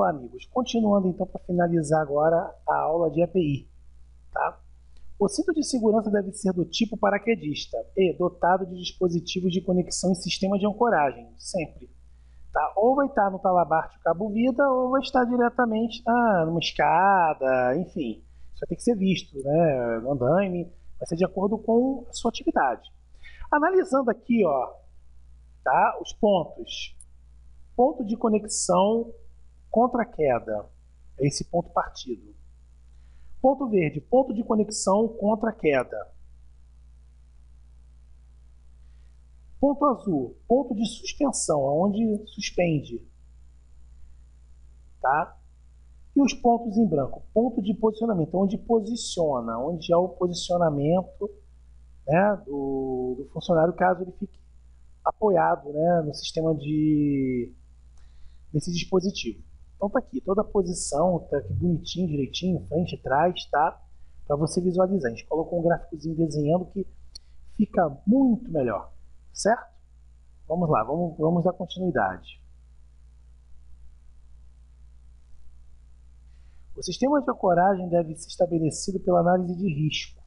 Olá, amigos. Continuando então para finalizar agora a aula de EPI. Tá? O cinto de segurança deve ser do tipo paraquedista e dotado de dispositivos de conexão e sistema de ancoragem, sempre. Tá? Ou vai estar no talabarte cabo-vida, ou vai estar diretamente numa escada, enfim. Isso vai ter que ser visto, né? No andaime, vai ser de acordo com a sua atividade. Analisando aqui, ó, tá? Os pontos. Ponto de conexão contra a queda. É esse ponto partido. Ponto verde, ponto de conexão contra a queda. Ponto azul, ponto de suspensão, onde suspende. Tá? E os pontos em branco, ponto de posicionamento, onde posiciona, onde é o posicionamento, né, do funcionário, caso ele fique apoiado, né, no sistema desse dispositivo. Então tá aqui, toda a posição, tá aqui bonitinho, direitinho, frente e trás, tá? Para você visualizar. A gente colocou um gráficozinho desenhando que fica muito melhor, certo? Vamos lá, vamos dar continuidade. O sistema de ancoragem deve ser estabelecido pela análise de risco.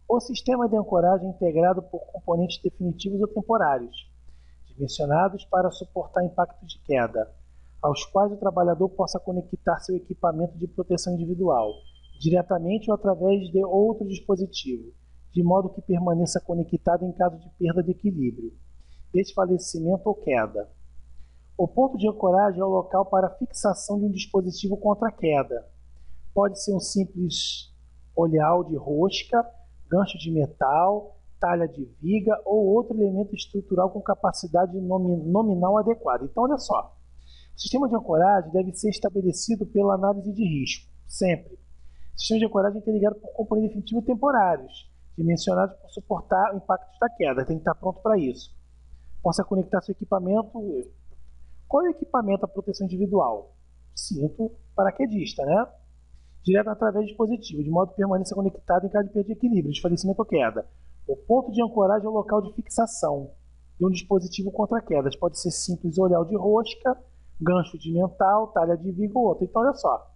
O sistema de ancoragem é integrado por componentes definitivos ou temporários, dimensionados para suportar impactos de queda, aos quais o trabalhador possa conectar seu equipamento de proteção individual, diretamente ou através de outro dispositivo, de modo que permaneça conectado em caso de perda de equilíbrio, desfalecimento ou queda. O ponto de ancoragem é o local para fixação de um dispositivo contra a queda. Pode ser um simples olhal de rosca, gancho de metal, talha de viga ou outro elemento estrutural com capacidade nominal adequada. Então, olha só. O sistema de ancoragem deve ser estabelecido pela análise de risco, sempre. O sistema de ancoragem é interligado por componentes definitivos temporários, dimensionados para suportar o impacto da queda. Tem que estar pronto para isso. Possa conectar seu equipamento. Qual é o equipamento da proteção individual? Cinto paraquedista, né? Direto através de dispositivo, de modo que permaneça conectado em caso de perda de equilíbrio, desfalecimento ou queda. O ponto de ancoragem é o local de fixação de um dispositivo contra quedas. Pode ser simples olhal de rosca, gancho de metal, talha de viga ou outro. Então, olha só.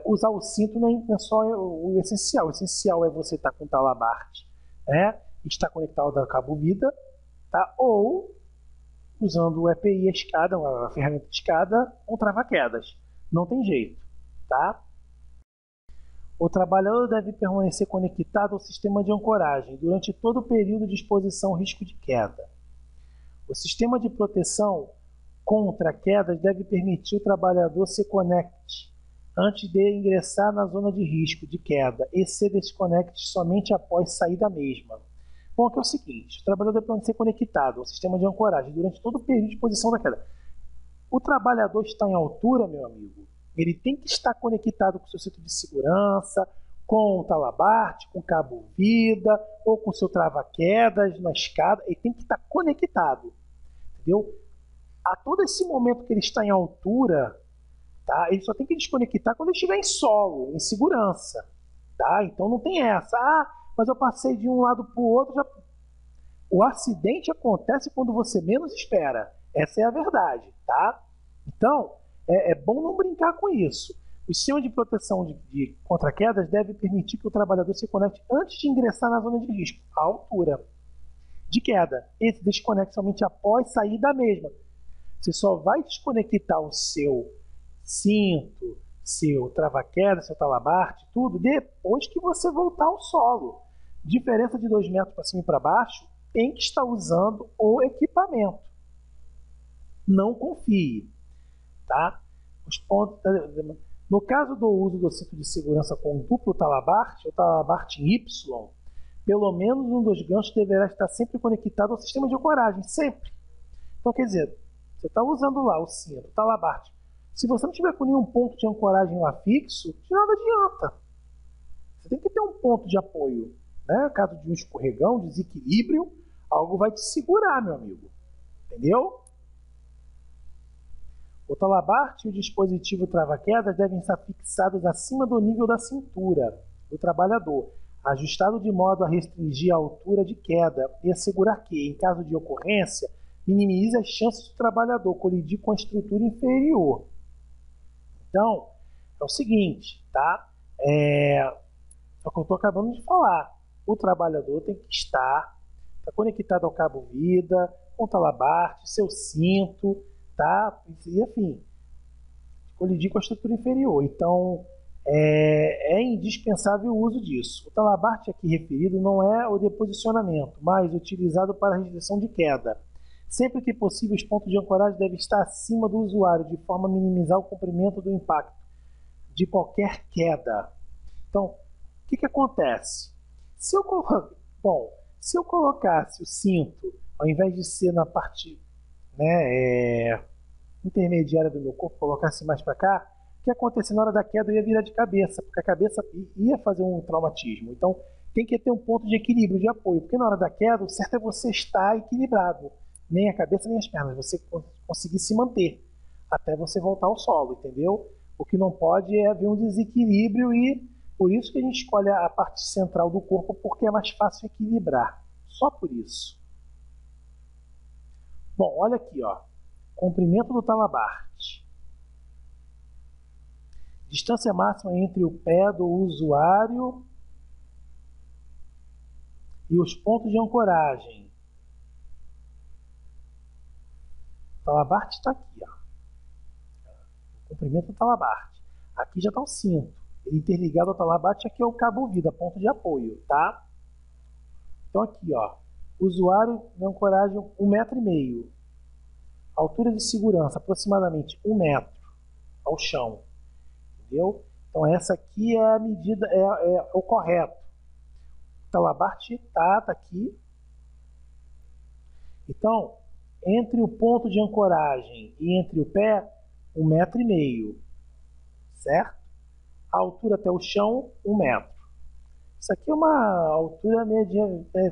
Usar o cinto não é só o essencial. O essencial é você estar com o talabarte, né? Estar conectado ao cabo-vida, tá? Ou usando o EPI, a escada, a ferramenta de escada, com trava-quedas. Não tem jeito, tá? O trabalhador deve permanecer conectado ao sistema de ancoragem durante todo o período de exposição ao risco de queda. O sistema de proteção contra quedas deve permitir o trabalhador se conecte antes de ingressar na zona de risco de queda e se desconecte somente após sair da mesma. Bom, aqui é o seguinte, o trabalhador deve permanecer conectado ao sistema de ancoragem durante todo o período de exposição da queda. O trabalhador está em altura, meu amigo, ele tem que estar conectado com o seu cinto de segurança, com o talabarte, com o cabo-vida, ou com o seu trava-quedas na escada, ele tem que estar conectado, entendeu? A todo esse momento que ele está em altura, tá? Ele só tem que desconectar quando ele estiver em solo, em segurança. Tá? Então não tem essa. Mas eu passei de um lado para o outro. O acidente acontece quando você menos espera. Essa é a verdade. Tá? Então, é bom não brincar com isso. O sistema de proteção de contra-quedas deve permitir que o trabalhador se conecte antes de ingressar na zona de risco, à altura de queda. Esse desconecta somente após sair da mesma. Você só vai desconectar o seu cinto, seu trava-queda, seu talabarte, tudo, depois que você voltar ao solo. Diferença de 2 metros para cima e para baixo, tem que estar usando o equipamento. Não confie. Tá? Os pontos, no caso do uso do cinto de segurança com duplo talabarte, ou talabarte em Y, pelo menos um dos ganchos deverá estar sempre conectado ao sistema de ancoragem, sempre. Então, quer dizer, você está usando lá o cinto, o talabarte. Se você não tiver com nenhum ponto de ancoragem lá fixo, de nada adianta. Você tem que ter um ponto de apoio. Né? Caso de um escorregão, desequilíbrio, algo vai te segurar, meu amigo. Entendeu? O talabarte e o dispositivo trava-quedas devem estar fixados acima do nível da cintura do trabalhador, ajustado de modo a restringir a altura de queda e assegurar que, em caso de ocorrência, minimize as chances do trabalhador colidir com a estrutura inferior. Então, é o seguinte, tá? É o que eu estou acabando de falar. O trabalhador tem que estar conectado ao cabo-vida, com talabarte, seu cinto, tá? E, enfim, colidir com a estrutura inferior. Então, é indispensável o uso disso. O talabarte aqui referido não é o deposicionamento, mas utilizado para a restrição de queda. Sempre que possível, os pontos de ancoragem devem estar acima do usuário, de forma a minimizar o comprimento do impacto de qualquer queda. Então, o que acontece? Se eu colocasse o cinto, ao invés de ser na parte, né, intermediária do meu corpo, colocasse mais para cá, o que acontecia na hora da queda? Eu ia virar de cabeça, porque a cabeça ia fazer um traumatismo. Então, tem que ter um ponto de equilíbrio, de apoio, porque na hora da queda, o certo é você estar equilibrado. Nem a cabeça, nem as pernas. Você conseguir se manter até você voltar ao solo, entendeu? O que não pode é haver um desequilíbrio e por isso que a gente escolhe a parte central do corpo, porque é mais fácil equilibrar. Só por isso. Bom, olha aqui, ó. Comprimento do talabarte. Distância máxima entre o pé do usuário e os pontos de ancoragem. O talabarte está aqui, ó. O comprimento do talabarte. Aqui já está o cinto. Ele interligado ao talabarte, aqui é o cabo-vida, ponto de apoio, tá? Então aqui, ó. Usuário de ancoragem 1,5 m. Altura de segurança, aproximadamente 1 metro ao chão. Entendeu? Então essa aqui é a medida, é o correto. O talabarte tá aqui. Então, entre o ponto de ancoragem e entre o pé, 1,5 m, certo? A altura até o chão, 1 metro. Isso aqui é uma altura média,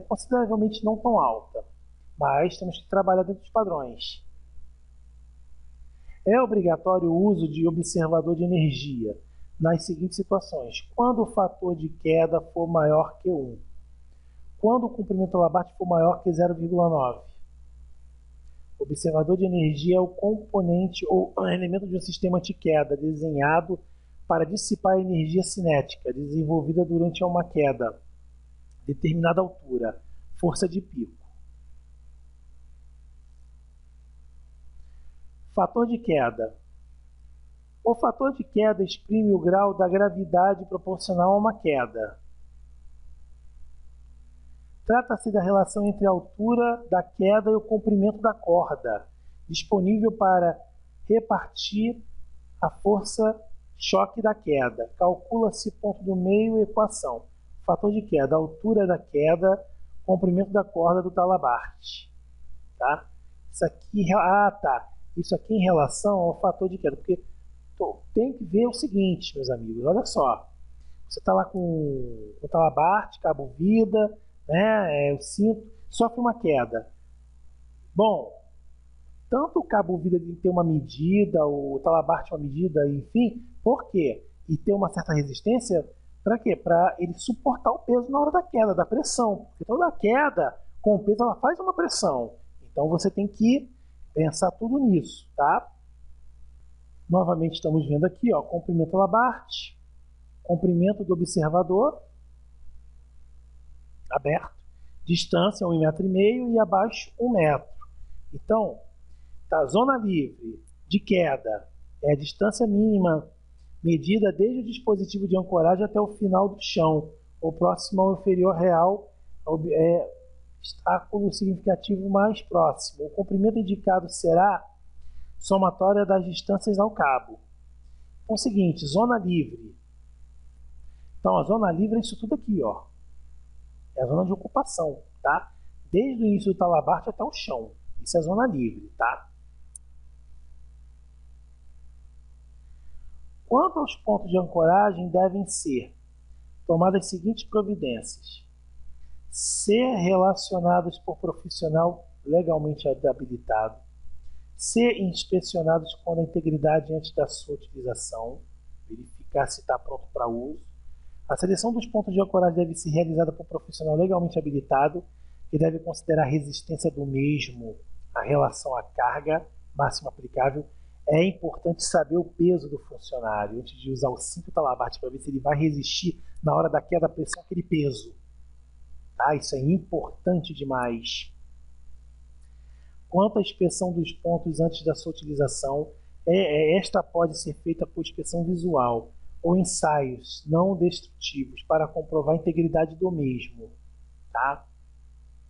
consideravelmente não tão alta, mas temos que trabalhar dentro dos padrões. É obrigatório o uso de observador de energia nas seguintes situações: quando o fator de queda for maior que 1, quando o comprimento do talabarte for maior que 0,9. Observador de energia é o componente ou elemento de um sistema anti-queda desenhado para dissipar a energia cinética desenvolvida durante uma queda, determinada altura, força de pico. Fator de queda. O fator de queda exprime o grau da gravidade proporcional a uma queda. Trata-se da relação entre a altura da queda e o comprimento da corda, disponível para repartir a força choque da queda. Calcula-se ponto do meio e equação. Fator de queda, altura da queda, comprimento da corda do talabarte. Tá? Isso aqui, Isso aqui em relação ao fator de queda, porque tem que ver o seguinte, meus amigos, olha só. Você está lá com o talabarte, cabo-vida, né, o cinto, sofre uma queda. Bom, tanto o cabo-vida tem que ter uma medida, o talabarte uma medida, enfim, por quê? E ter uma certa resistência, para quê? Para ele suportar o peso na hora da queda, da pressão. Porque toda queda, com o peso, ela faz uma pressão. Então você tem que pensar tudo nisso, tá? Novamente estamos vendo aqui, ó, comprimento do talabarte, comprimento do observador, aberto, distância 1,5 m e abaixo 1 metro. Então, tá, zona livre de queda é a distância mínima medida desde o dispositivo de ancoragem até o final do chão, ou próximo ao inferior real, obstáculo significativo mais próximo. O comprimento indicado será somatória das distâncias ao cabo. Então é o seguinte, zona livre. Então a zona livre é isso tudo aqui, ó. É a zona de ocupação, tá? Desde o início do talabarte até o chão. Isso é zona livre, tá? Quanto aos pontos de ancoragem, devem ser tomadas as seguintes providências: ser relacionados por profissional legalmente habilitado, ser inspecionados com a integridade antes da sua utilização, verificar se está pronto para uso. A seleção dos pontos de ancoragem deve ser realizada por profissional legalmente habilitado, que deve considerar a resistência do mesmo a relação à carga máxima aplicável, é importante saber o peso do funcionário antes de usar o cinto talabarte para ver se ele vai resistir na hora da queda da pressão aquele peso. Tá? Isso é importante demais. Quanto à inspeção dos pontos antes da sua utilização, esta pode ser feita por inspeção visual ou ensaios não destrutivos para comprovar a integridade do mesmo. Tá?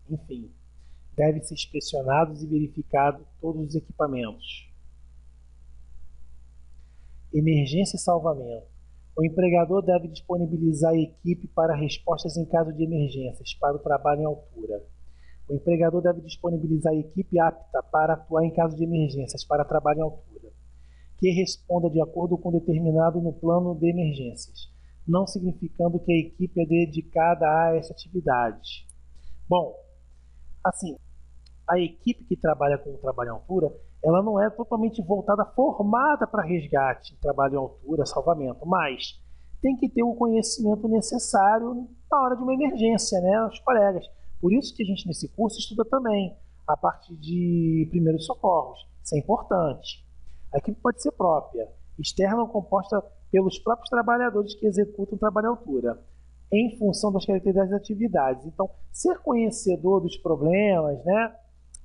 Enfim, devem ser inspecionados e verificados todos os equipamentos. Emergência e salvamento. O empregador deve disponibilizar a equipe para respostas em caso de emergências para o trabalho em altura. O empregador deve disponibilizar a equipe apta para atuar em caso de emergências para trabalho em altura, que responda de acordo com o determinado no plano de emergências, não significando que a equipe é dedicada a essa atividade. Bom, assim, a equipe que trabalha com o trabalho em altura, ela não é totalmente voltada, formada para resgate, trabalho em altura, salvamento, mas tem que ter o conhecimento necessário na hora de uma emergência, né, os colegas. Por isso que a gente nesse curso estuda também a parte de primeiros socorros, isso é importante. A equipe pode ser própria, externa ou composta pelos próprios trabalhadores que executam o trabalho em altura, em função das características das atividades. Então, ser conhecedor dos problemas, né,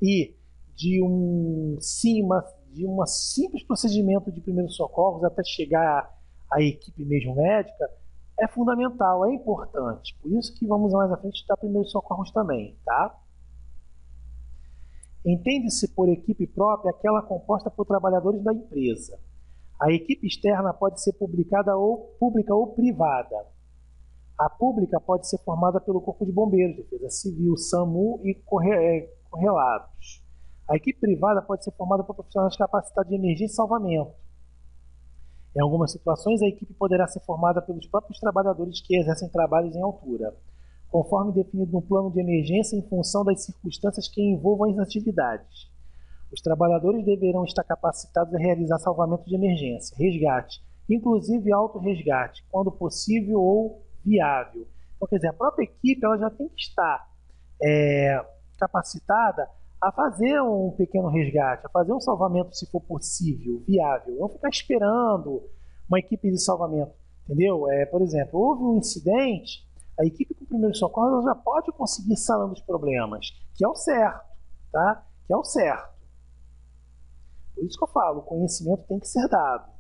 e de um simples procedimento de primeiros socorros até chegar à equipe mesmo médica é fundamental, é importante. Por isso que vamos mais à frente estudar primeiros socorros também, tá? Entende-se por equipe própria aquela composta por trabalhadores da empresa. A equipe externa pode ser pública ou privada. A pública pode ser formada pelo Corpo de Bombeiros, Defesa Civil, SAMU e correlatos. A equipe privada pode ser formada por profissionais capacitados de emergência e salvamento. Em algumas situações, a equipe poderá ser formada pelos próprios trabalhadores que exercem trabalhos em altura, conforme definido no plano de emergência em função das circunstâncias que envolvam as atividades. Os trabalhadores deverão estar capacitados a realizar salvamento de emergência, resgate, inclusive autorresgate, quando possível ou viável. Então, quer dizer, a própria equipe ela já tem que estar capacitada a fazer um pequeno resgate, a fazer um salvamento se for possível, viável. Não ficar esperando uma equipe de salvamento, entendeu? Por exemplo, houve um incidente, a equipe com primeiro socorro já pode conseguir sanando os problemas, que é o certo, tá? Que é o certo. Por isso que eu falo, o conhecimento tem que ser dado.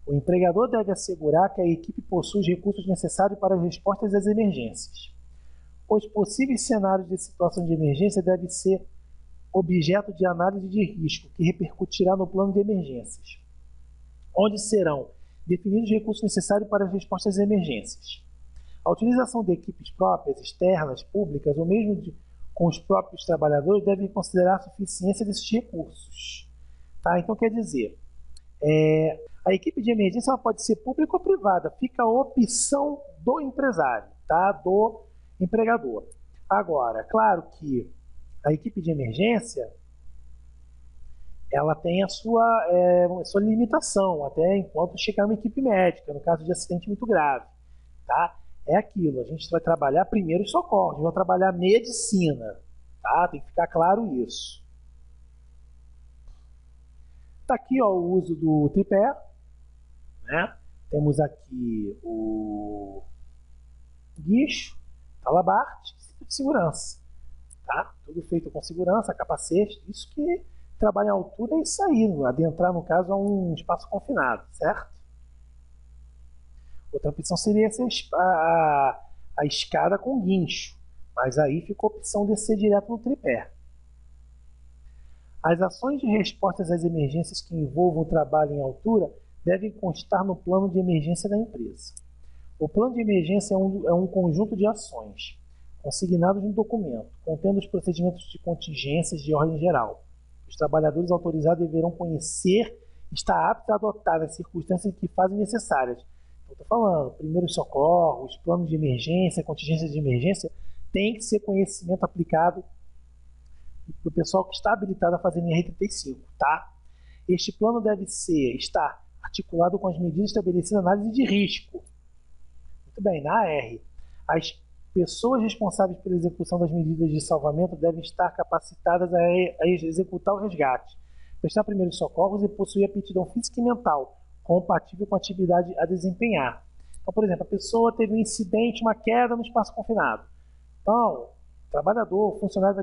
O empregador deve assegurar que a equipe possui os recursos necessários para as respostas às emergências. Os possíveis cenários de situação de emergência devem ser objeto de análise de risco, que repercutirá no plano de emergências, onde serão definidos os recursos necessários para as respostas às emergências. A utilização de equipes próprias, externas, públicas ou mesmo com os próprios trabalhadores deve considerar a suficiência desses recursos. Tá? Então, quer dizer, a equipe de emergência ela pode ser pública ou privada, fica a opção do empresário, tá? Do empregador. Agora, claro que a equipe de emergência ela tem a sua limitação, até enquanto chegar uma equipe médica, no caso de acidente muito grave. Tá? É aquilo, a gente vai trabalhar primeiros socorros, a gente vai trabalhar medicina. Tá? Tem que ficar claro isso. Está aqui ó, o uso do tripé. Né? Temos aqui o guincho, talabarte, cinto de segurança, tá? Tudo feito com segurança, capacete, isso que trabalhar em altura é isso aí, adentrar no caso a um espaço confinado, certo? Outra opção seria a escada com guincho, mas aí ficou a opção de descer direto no tripé. As ações de respostas às emergências que envolvam o trabalho em altura devem constar no plano de emergência da empresa. O plano de emergência é um conjunto de ações, consignados no documento, contendo os procedimentos de contingências de ordem geral. Os trabalhadores autorizados deverão conhecer e estar aptos a adotar as circunstâncias que fazem necessárias. Então, estou falando, primeiros socorros, planos de emergência, contingências de emergência, tem que ser conhecimento aplicado do pessoal que está habilitado a fazer NR35, tá? Este plano deve estar articulado com as medidas estabelecidas na análise de risco. Muito bem, na AR. Pessoas responsáveis pela execução das medidas de salvamento devem estar capacitadas a executar o resgate, prestar primeiros socorros e possuir aptidão física e mental compatível com a atividade a desempenhar. Então, por exemplo, a pessoa teve um incidente, uma queda no espaço confinado. Então, o trabalhador, o funcionário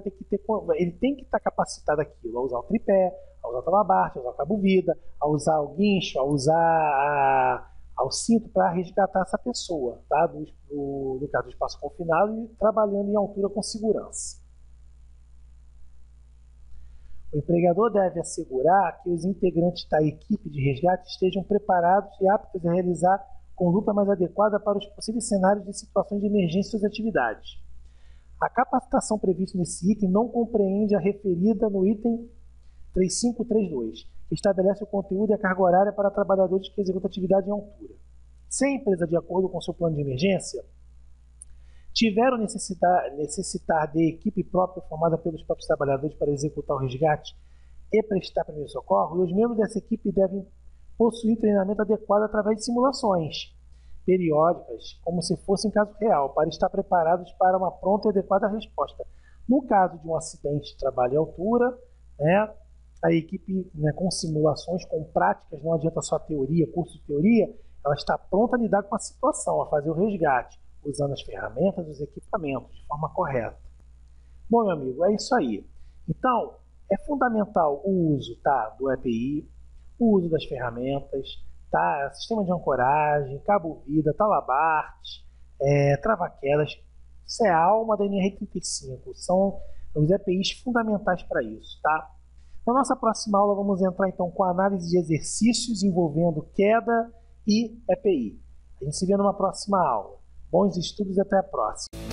ele tem que estar capacitado aquilo, a usar o tripé, a usar o talabarte, a usar o cabo-vida, a usar o guincho, a usar ao cinto para resgatar essa pessoa, tá? No caso do espaço confinado e trabalhando em altura com segurança. O empregador deve assegurar que os integrantes da equipe de resgate estejam preparados e aptos a realizar conduta mais adequada para os possíveis cenários de situações de emergência em suas atividades. A capacitação prevista nesse item não compreende a referida no item 3532, que estabelece o conteúdo e a carga horária para trabalhadores que executam atividade em altura. Se a empresa, de acordo com seu plano de emergência, tiver ou necessitar de equipe própria formada pelos próprios trabalhadores para executar o resgate e prestar primeiro socorro, os membros dessa equipe devem possuir treinamento adequado através de simulações periódicas, como se fosse em caso real, para estar preparados para uma pronta e adequada resposta. No caso de um acidente de trabalho em altura, a equipe, com simulações, com práticas, não adianta só teoria, curso de teoria, ela está pronta a lidar com a situação, a fazer o resgate, usando as ferramentas, os equipamentos, de forma correta. Bom, meu amigo, é isso aí. Então, é fundamental o uso, do EPI, o uso das ferramentas, sistema de ancoragem, cabo-vida, talabarte, trava-quedas. Isso é a alma da NR35, são os EPIs fundamentais para isso, tá? Na nossa próxima aula vamos entrar então com a análise de exercícios envolvendo queda e EPI. A gente se vê numa próxima aula. Bons estudos e até a próxima.